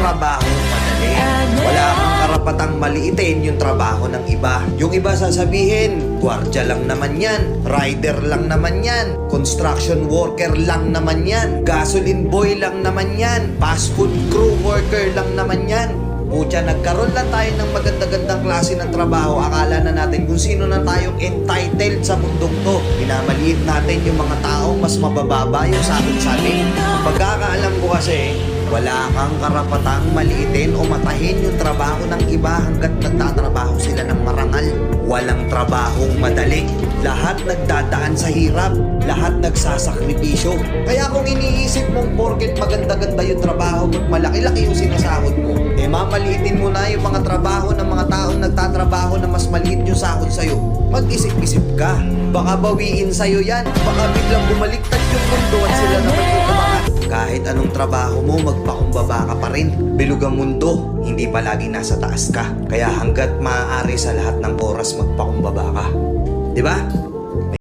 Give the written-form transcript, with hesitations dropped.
trabahong madali. Wala kang karapatang maliitin yung trabaho ng iba. Yung iba sasabihin, gwardiya lang naman yan, rider lang naman yan, construction worker lang naman yan, gasoline boy lang naman yan, fast food crew worker lang naman yan. Pucha, nagkaroon lang tayo ng maganda-gandang klase ng trabaho. Akala na natin kung sino na tayong entitled sa mundong to. Pinamaliit natin yung mga taong mas mabababa yung sa atin. Pagkakaalam ko kasi, wala kang karapatang maliitin o matahin yung trabaho ng iba hanggat nagtatrabaho sila ng marangal. Walang trabahong madali. Lahat nagdadaan sa hirap. Lahat nagsasakripisyo. Kaya kung iniisip mong porket maganda-ganda yung trabaho at malaki-laki yung sinasahod mo, mamaliitin mo na yung mga trabaho ng mga taong nagtatrabaho na mas maliit yung sahod sa'yo. Mag-isip-isip ka. Baka bawiin sa'yo yan. Baka biglang bumaliktad yung mundo at sila naman yung umangat. Kahit anong trabaho mo, magpakumbaba ka pa rin. Bilog ang mundo, hindi palagi nasa taas ka. Kaya hanggat maaari sa lahat ng oras, magpakumbaba ka. Diba?